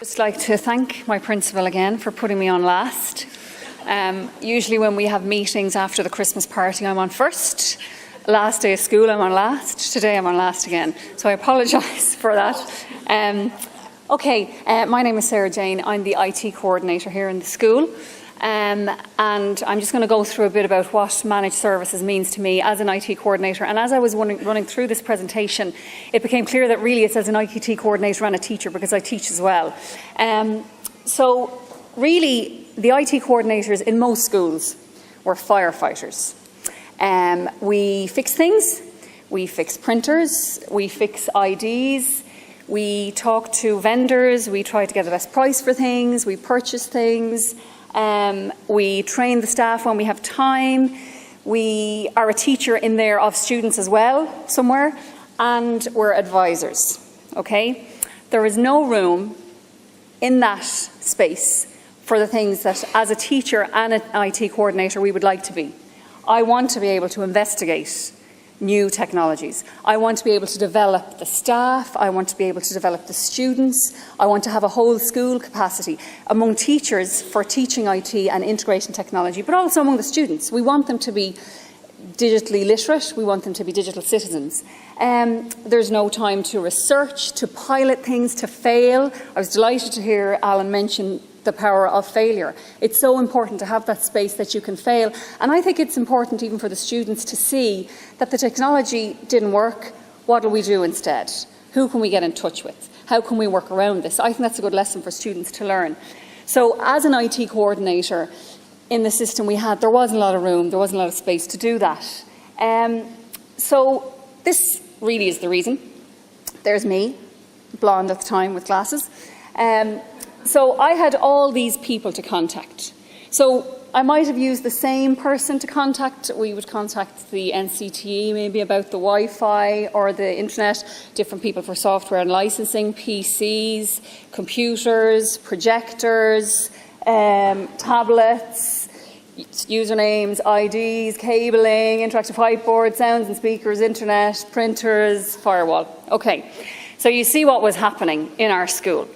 I'd like to thank my principal again for putting me on last. Usually when we have meetings after the Christmas party, I'm on first. Last day of school, I'm on last. Today I'm on last again. So I apologise for that. My name is Jayne. I'm the IT coordinator here in the school. And I'm just going to go through a bit about what managed services means to me as an IT coordinator. And as I was running through this presentation, it became clear that really it's as an IT coordinator and a teacher, because I teach as well. So really, the IT coordinators in most schools were firefighters. We fix things, we fix printers, we fix IDs, we talk to vendors, we try to get the best price for things, we purchase things. We train the staff when we have time. We are a teacher in there of students as well, somewhere, and we're advisors, okay? There is no room in that space for the things that, as a teacher and an IT coordinator, we would like to be. I want to be able to investigate new technologies. I want to be able to develop the staff. I want to be able to develop the students. I want to have a whole school capacity among teachers for teaching IT and integrating technology, but also among the students. We want them to be digitally literate. We want them to be digital citizens. There's no time to research, to pilot things, to fail. I was delighted to hear Alan mention the power of failure. It's so important to have that space that you can fail. And I think it's important even for the students to see that the technology didn't work. What do we do instead? Who can we get in touch with? How can we work around this? I think that's a good lesson for students to learn. So as an IT coordinator in the system we had, there wasn't a lot of room, there wasn't a lot of space to do that. So this really is the reason. There's me, blonde at the time with glasses. So I had all these people to contact. So I might have used the same person to contact. We would contact the NCTE maybe about the Wi-Fi or the internet, different people for software and licensing, PCs, computers, projectors, tablets, usernames, IDs, cabling, interactive whiteboard, sounds and speakers, internet, printers, firewall. Okay, so you see what was happening in our school.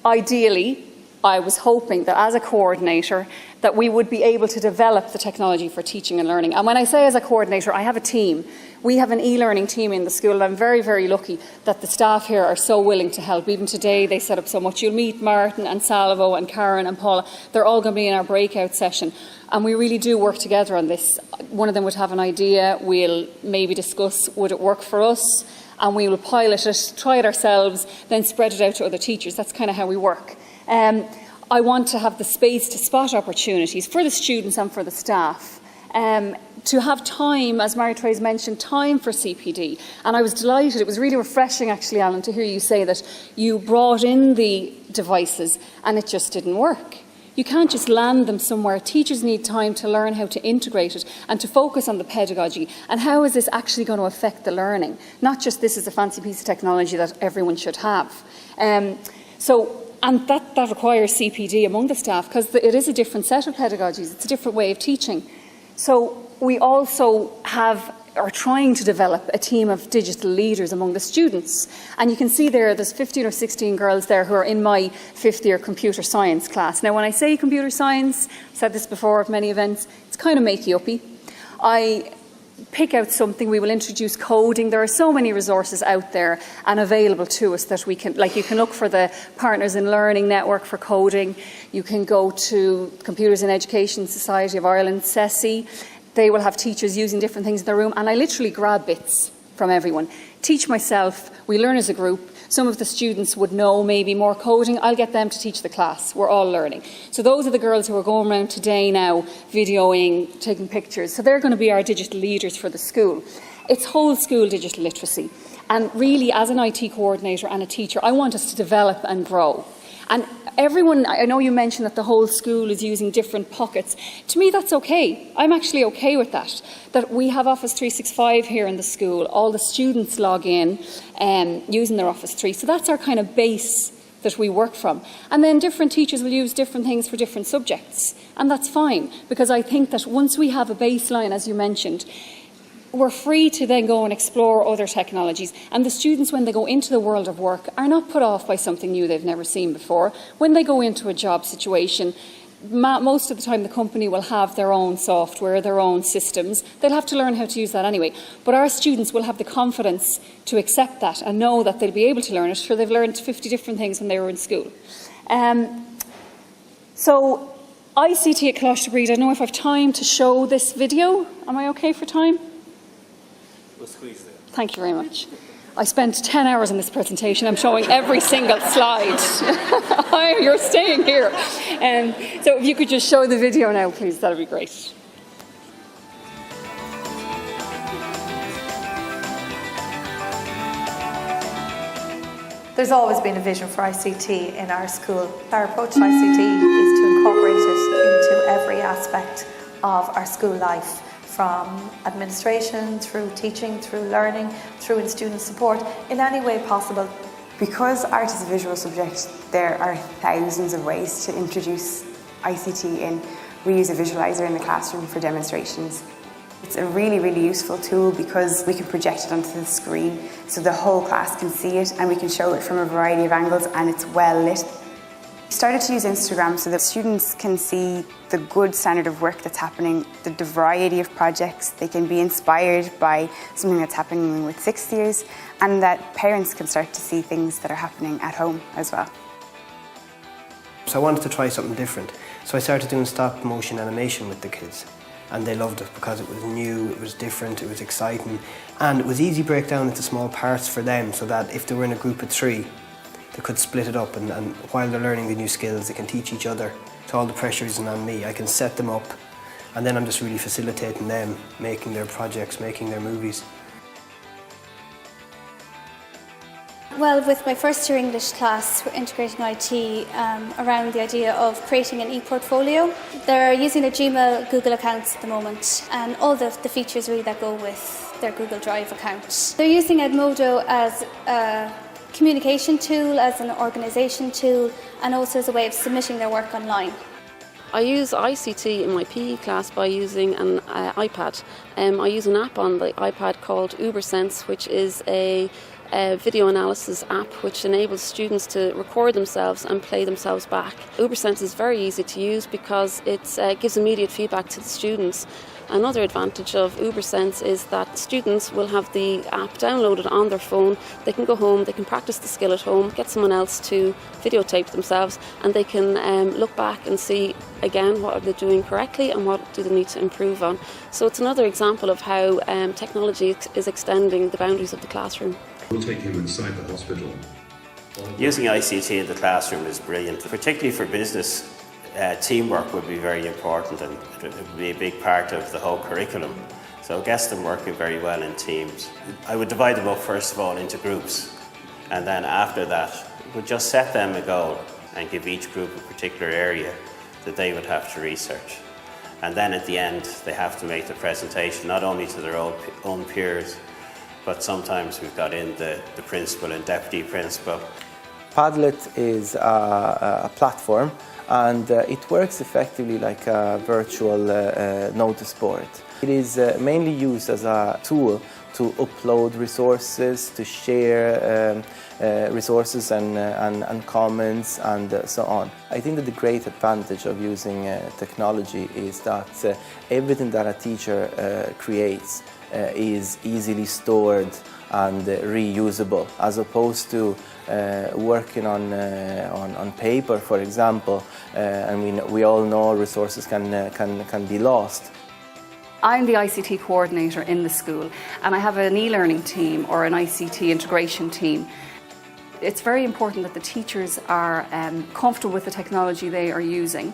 Ideally, I was hoping that as a coordinator that we would be able to develop the technology for teaching and learning. And when I say as a coordinator, I have a team. We have an e-learning team in the school, and I'm very, very lucky that the staff here are so willing to help. Even today, they set up so much. You'll meet Martin and Salvo and Karen and Paula. They're all going to be in our breakout session. And we really do work together on this. One of them would have an idea. We'll maybe discuss, would it work for us? And we will pilot it, try it ourselves, then spread it out to other teachers. That's kind of how we work. I want to have the space to spot opportunities for the students and for the staff. To have time, as Mary-Therese mentioned, time for CPD. And I was delighted, it was really refreshing actually, Alan, to hear you say that you brought in the devices and it just didn't work. You can't just land them somewhere. Teachers need time to learn how to integrate it and to focus on the pedagogy and how is this actually going to affect the learning. Not just this is a fancy piece of technology that everyone should have. And that requires CPD among the staff because it is a different set of pedagogies. It's a different way of teaching. So we also are trying to develop a team of digital leaders among the students. And you can see there's 15 or 16 girls there who are in my 5th year computer science class. Now, when I say computer science, I've said this before at many events, it's kind of makey-uppy. I pick out something, we will introduce coding. There are so many resources out there and available to us that we can, like you can look for the Partners in Learning Network for coding. You can go to Computers in Education Society of Ireland, CESI. They will have teachers using different things in their room, and I literally grab bits from everyone. Teach myself, we learn as a group. Some of the students would know maybe more coding. I'll get them to teach the class. We're all learning. So those are the girls who are going around today now, videoing, taking pictures. So they're going to be our digital leaders for the school. It's whole school digital literacy. And really, as an IT coordinator and a teacher, I want us to develop and grow. And everyone, I know you mentioned that the whole school is using different pockets. To me, that's okay. I'm actually okay with that. That we have Office 365 here in the school. All the students log in using their Office 3. So that's our kind of base that we work from. And then different teachers will use different things for different subjects. And that's fine, because I think that once we have a baseline, as you mentioned, we're free to then go and explore other technologies. And the students, when they go into the world of work, are not put off by something new they've never seen before. When they go into a job situation, most of the time the company will have their own software, their own systems. They'll have to learn how to use that anyway. But our students will have the confidence to accept that and know that they'll be able to learn it. Sure, they've learned 50 different things when they were in school. So ICT at Cloisterbreed, I don't know if I have time to show this video. Am I okay for time? We'll squeeze there. Thank you very much. I spent 10 hours on this presentation. I'm showing every single slide. You're staying here. So if you could just show the video now, please, that would be great. There's always been a vision for ICT in our school. Our approach to ICT is to incorporate it into every aspect of our school life, from administration, through teaching, through learning, through in student support, in any way possible. Because art is a visual subject, there are thousands of ways to introduce ICT in. We use a visualizer in the classroom for demonstrations. It's a really, really useful tool because we can project it onto the screen so the whole class can see it, and we can show it from a variety of angles, and it's well lit. We started to use Instagram so that students can see the good standard of work that's happening, the variety of projects. They can be inspired by something that's happening with sixth years, and that parents can start to see things that are happening at home as well. So I wanted to try something different. So I started doing stop motion animation with the kids, and they loved it because it was new, it was different, it was exciting, and it was easy breakdown into small parts for them, so that if they were in a group of 3, they could split it up, and while they're learning the new skills, they can teach each other. So all the pressure isn't on me. I can set them up, and then I'm just really facilitating them, making their projects, making their movies. Well, with my first year English class, we're integrating IT around the idea of creating an e-portfolio. They're using their Gmail, Google accounts at the moment, and all the features really that go with their Google Drive account. They're using Edmodo as a communication tool, as an organisation tool, and also as a way of submitting their work online. I use ICT in my PE class by using an iPad. I use an app on the iPad called UberSense, which is a video analysis app which enables students to record themselves and play themselves back. UberSense is very easy to use because it gives immediate feedback to the students. Another advantage of UberSense is that students will have the app downloaded on their phone. They can go home, they can practice the skill at home, get someone else to videotape themselves, and they can look back and see again what are they doing correctly and what do they need to improve on. So it's another example of how technology is extending the boundaries of the classroom. We'll take him inside the hospital. Using ICT in the classroom is brilliant, particularly for business. Teamwork would be very important, and it would be a big part of the whole curriculum. So it gets them working very well in teams. I would divide them up first of all into groups, and then after that would just set them a goal and give each group a particular area that they would have to research. And then at the end they have to make the presentation not only to their own peers, but sometimes we've got in the principal and deputy principal. Padlet is a platform, and it works effectively like a virtual notice board. It is mainly used as a tool to upload resources, to share resources and comments and so on. I think that the great advantage of using technology is that everything that a teacher creates is easily stored and reusable, as opposed to working on paper, for example. I mean, we all know resources can be lost. I'm the ICT coordinator in the school, and I have an e-learning team or an ICT integration team. It's very important that the teachers are comfortable with the technology they are using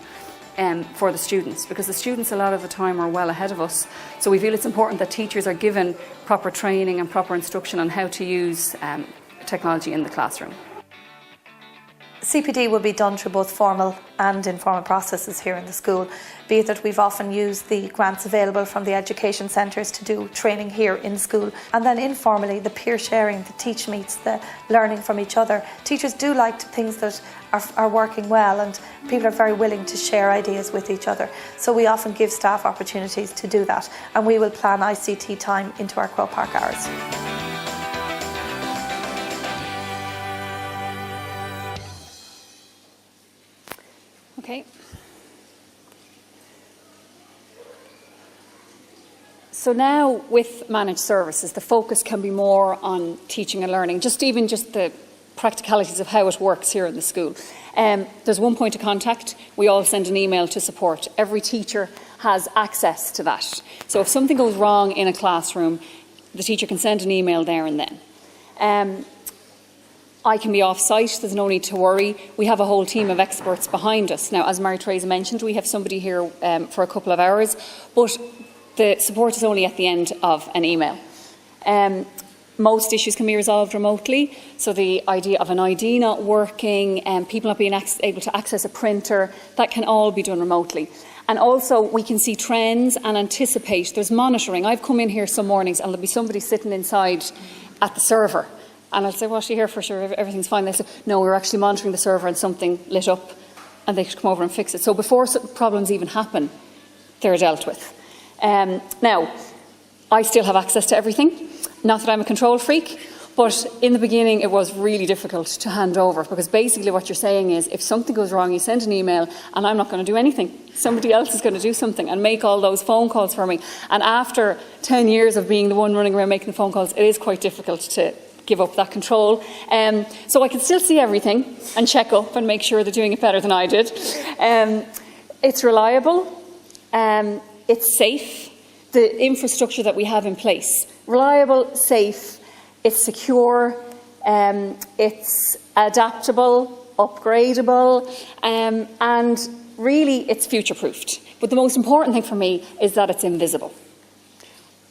for the students, because the students a lot of the time are well ahead of us. So we feel it's important that teachers are given proper training and proper instruction on how to use technology in the classroom. CPD will be done through both formal and informal processes here in the school, be it that we've often used the grants available from the education centres to do training here in school, and then informally the peer sharing, the teach meets, the learning from each other. Teachers do like things that are working well, and people are very willing to share ideas with each other. So we often give staff opportunities to do that, and we will plan ICT time into our Croke Park hours. Okay. So now with managed services, the focus can be more on teaching and learning, just the practicalities of how it works here in the school. There's one point of contact. We all send an email to support. Every teacher has access to that. So if something goes wrong in a classroom, the teacher can send an email there and then. I can be off-site, there's no need to worry. We have a whole team of experts behind us. Now, as Mary-Theresa mentioned, we have somebody here for a couple of hours, but the support is only at the end of an email. Most issues can be resolved remotely, so the idea of an ID not working, people not being able to access a printer, that can all be done remotely. And also we can see trends and anticipate. There's monitoring. I've come in here some mornings and there'll be somebody sitting inside at the server. And I'll say, well, she here for sure, everything's fine. They say, no, we're actually monitoring the server and something lit up, and they should come over and fix it. So before problems even happen, they're dealt with. Now, I still have access to everything. Not that I'm a control freak, but in the beginning it was really difficult to hand over, because basically what you're saying is if something goes wrong, you send an email and I'm not going to do anything. Somebody else is going to do something and make all those phone calls for me. And after 10 years of being the one running around making the phone calls, it is quite difficult to give up that control. So I can still see everything and check up and make sure they're doing it better than I did. It's reliable, it's safe, the infrastructure that we have in place. Reliable, safe, it's secure, it's adaptable, upgradable, and really it's future-proofed. But the most important thing for me is that it's invisible.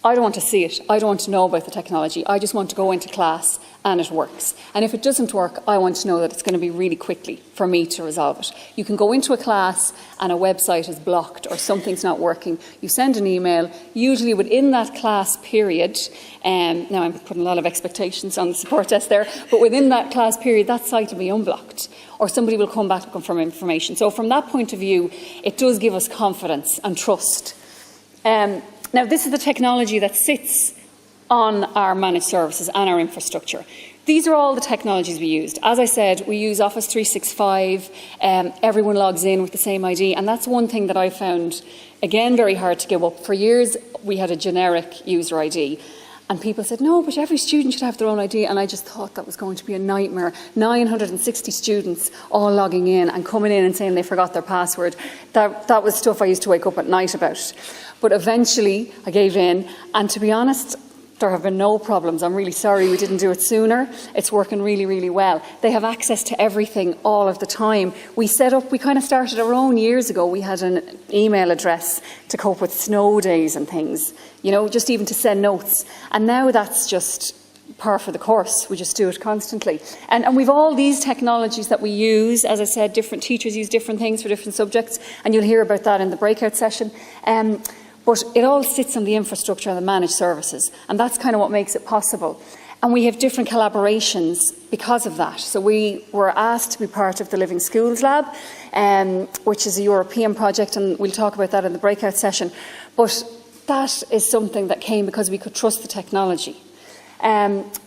I don't want to see it. I don't want to know about the technology. I just want to go into class and it works. And if it doesn't work, I want to know that it's going to be really quickly for me to resolve it. You can go into a class and a website is blocked or something's not working. You send an email, usually within that class period. Now I'm putting a lot of expectations on the support desk there, but within that class period, that site will be unblocked or somebody will come back and confirm information. So from that point of view, it does give us confidence and trust. Now, this is the technology that sits on our managed services and our infrastructure. These are all the technologies we used. As I said, we use Office 365. Everyone logs in with the same ID. And that's one thing that I found, again, very hard to give up. For years, we had a generic user ID. And people said, no, but every student should have their own ID. And I just thought that was going to be a nightmare. 960 students all logging in and coming in and saying they forgot their password. That was stuff I used to wake up at night about. But eventually I gave in, and to be honest, there have been no problems. I'm really sorry we didn't do it sooner. It's working really, really well. They have access to everything all of the time. We kind of started our own years ago. We had an email address to cope with snow days and things, you know, just even to send notes. And now that's just par for the course. We just do it constantly. And we've all these technologies that we use. As I said, different teachers use different things for different subjects, and you'll hear about that in the breakout session. But it all sits on the infrastructure and the managed services, and that's kind of what makes it possible. And we have different collaborations because of that. So we were asked to be part of the Living Schools Lab, which is a European project, and we'll talk about that in the breakout session. But that is something that came because we could trust the technology.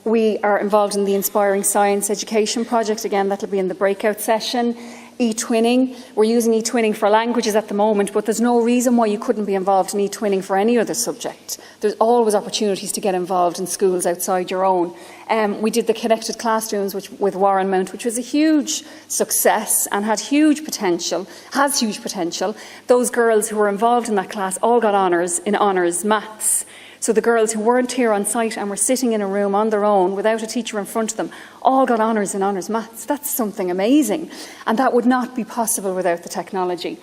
We are involved in the Inspiring Science Education project. Again, that'll be in the breakout session. E-twinning. We're using e-twinning for languages at the moment, but there's no reason why you couldn't be involved in e-twinning for any other subject. There's always opportunities to get involved in schools outside your own. We did the Connected Classrooms with Warren Mount, which was a huge success and has huge potential. Those girls who were involved in that class all got honours in honours maths. So the girls who weren't here on site and were sitting in a room on their own without a teacher in front of them all got honours in honours maths. That's something amazing. And that would not be possible without the technology.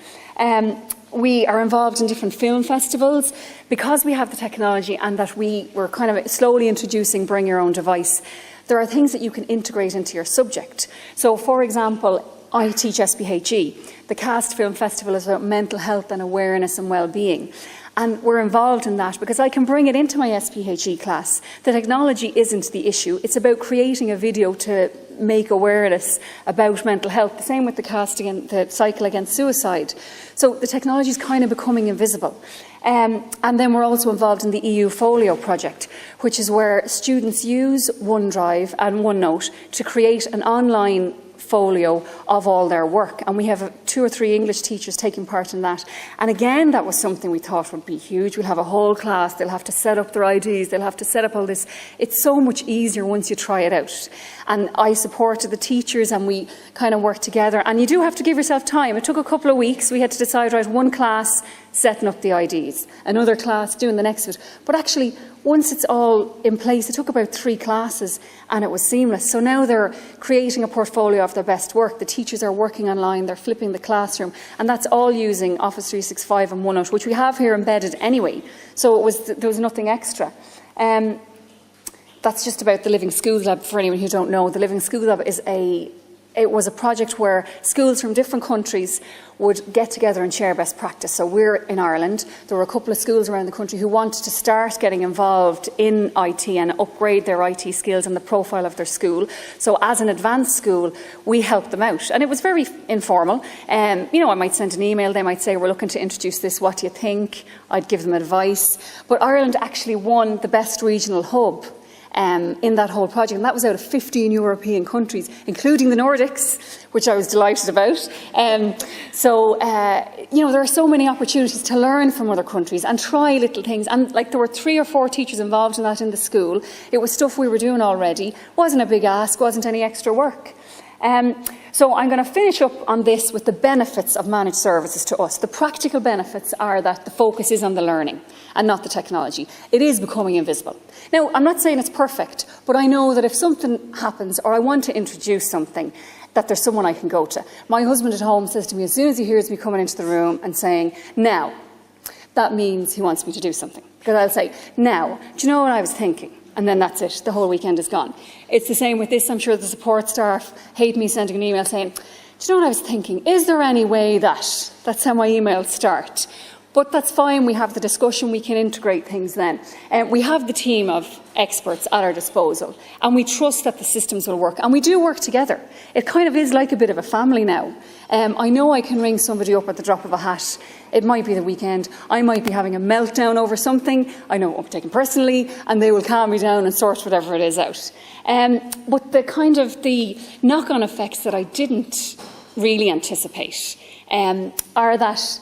We are involved in different film festivals because we have the technology, and that we were kind of slowly introducing bring your own device. There are things that you can integrate into your subject. So, for example, I teach SPHE. The Cast Film Festival is about mental health and awareness and well-being. And we're involved in that because I can bring it into my SPHE class. The technology isn't the issue. It's about creating a video to make awareness about mental health. The same with the cycle against suicide. So the technology is kind of becoming invisible. And then we're also involved in the EU Folio project, which is where students use OneDrive and OneNote to create an online folio of all their work, and we have 2 or 3 English teachers taking part in that. And again, that was something we thought would be huge. We'll have a whole class, they'll have to set up their IDs, they'll have to set up all this. It's so much easier once you try it out. And I supported the teachers and we kind of worked together, and you do have to give yourself time. It took a couple of weeks. We had to decide, right, one class setting up the IDs, another class doing the next of it. But actually, once it's all in place, it took about 3 classes and it was seamless. So now they're creating a portfolio of their best work. The teachers are working online, they're flipping the classroom, and that's all using Office 365 and OneNote, which we have here embedded anyway. So there was nothing extra. That's just about the Living Schools Lab. For anyone who don't know, the Living Schools Lab was a project where schools from different countries would get together and share best practice. So we're in Ireland. There were a couple of schools around the country who wanted to start getting involved in IT and upgrade their IT skills and the profile of their school. So as an advanced school, we helped them out. And it was very informal. I might send an email. They might say, we're looking to introduce this. What do you think? I'd give them advice. But Ireland actually won the best regional hub in that whole project, and that was out of 15 European countries, including the Nordics, which I was delighted about. There are so many opportunities to learn from other countries and try little things. And there were 3 or 4 teachers involved in that in the school. It was stuff we were doing already. Wasn't a big ask, wasn't any extra work. So I'm going to finish up on this with the benefits of managed services to us. The practical benefits are that the focus is on the learning and not the technology. It is becoming invisible. Now, I'm not saying it's perfect, but I know that if something happens or I want to introduce something, that there's someone I can go to. My husband at home says to me, as soon as he hears me coming into the room and saying, now, that means he wants me to do something. Because I'll say, now, do you know what I was thinking? And then that's it. The whole weekend is gone. It's the same with this. I'm sure the support staff hate me sending an email saying, do you know what I was thinking? Is there any way that? That's how my emails start. But that's fine. We have the discussion. We can integrate things then. We have the team of experts at our disposal, and we trust that the systems will work. And we do work together. It kind of is like a bit of a family now. I know I can ring somebody up at the drop of a hat. It might be the weekend. I might be having a meltdown over something. I know I'm taken personally, and they will calm me down and sort whatever it is out. But the knock-on effects that I didn't really anticipate are that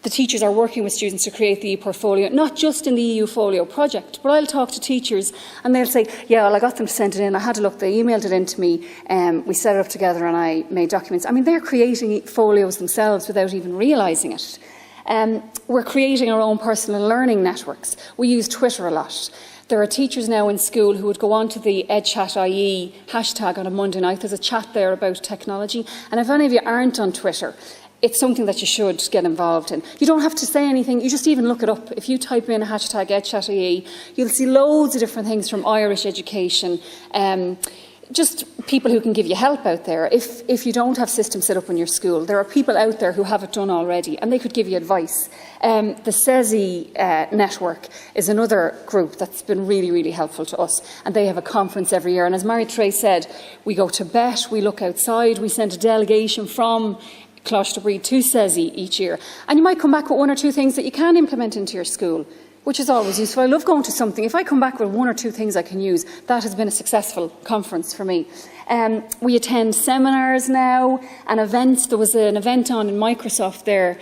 the teachers are working with students to create the e-portfolio, not just in the EU Folio project, but I'll talk to teachers and they'll say, yeah, well, I got them to send it in, I had a look, they emailed it in to me, we set it up together and I made documents. I mean, they're creating folios themselves without even realising it. We're creating our own personal learning networks. We use Twitter a lot. There are teachers now in school who would go onto the EdChat.ie hashtag on a Monday night. There's a chat there about technology. And if any of you aren't on Twitter, it's something that you should get involved in. You don't have to say anything, you just even look it up. If you type in a hashtag EdChat.ie, you'll see loads of different things from Irish education, just people who can give you help out there. If you don't have systems set up in your school, there are people out there who have it done already and they could give you advice. The CESI network is another group that's been really, really helpful to us, and they have a conference every year. And as Mary-Therese said, we go to Bet, we look outside, we send a delegation from Cloisterbreed to CESI each year. And you might come back with 1 or 2 things that you can implement into your school, which is always useful. I love going to something. If I come back with 1 or 2 things I can use, that has been a successful conference for me. We attend seminars now and events. There was an event on in Microsoft there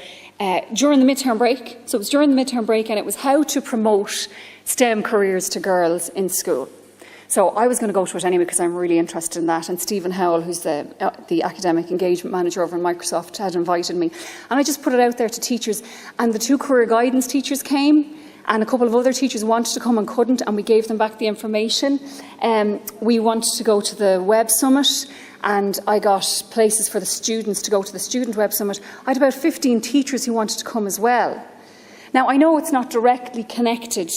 during the midterm break. So it was during the midterm break, and it was how to promote STEM careers to girls in school. So I was going to go to it anyway because I'm really interested in that. And Stephen Howell, who's the academic engagement manager over in Microsoft, had invited me. And I just put it out there to teachers. And the 2 career guidance teachers came, and a couple of other teachers wanted to come and couldn't, and we gave them back the information. We wanted to go to the Web Summit, and I got places for the students to go to the Student Web Summit. I had about 15 teachers who wanted to come as well. Now, I know it's not directly connected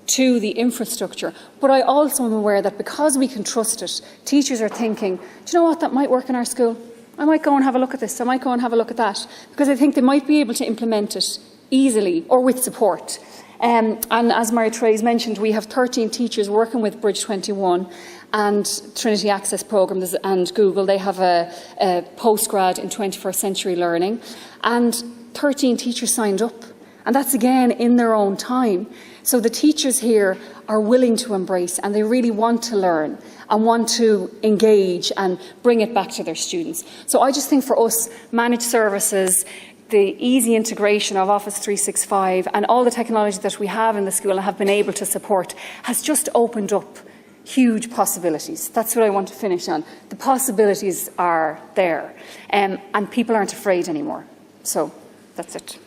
to the infrastructure, but I also am aware that because we can trust it, teachers are thinking, do you know what, that might work in our school? I might go and have a look at this, I might go and have a look at that, because I think they might be able to implement it easily or with support. And as Mary-Therese mentioned, we have 13 teachers working with Bridge 21 and Trinity Access Programme and Google. They have a postgrad in 21st century learning, and 13 teachers signed up. And that's again in their own time. So the teachers here are willing to embrace, and they really want to learn and want to engage and bring it back to their students. So I just think for us, managed services, the easy integration of Office 365 and all the technology that we have in the school and have been able to support has just opened up huge possibilities. That's what I want to finish on. The possibilities are there, and people aren't afraid anymore. So that's it.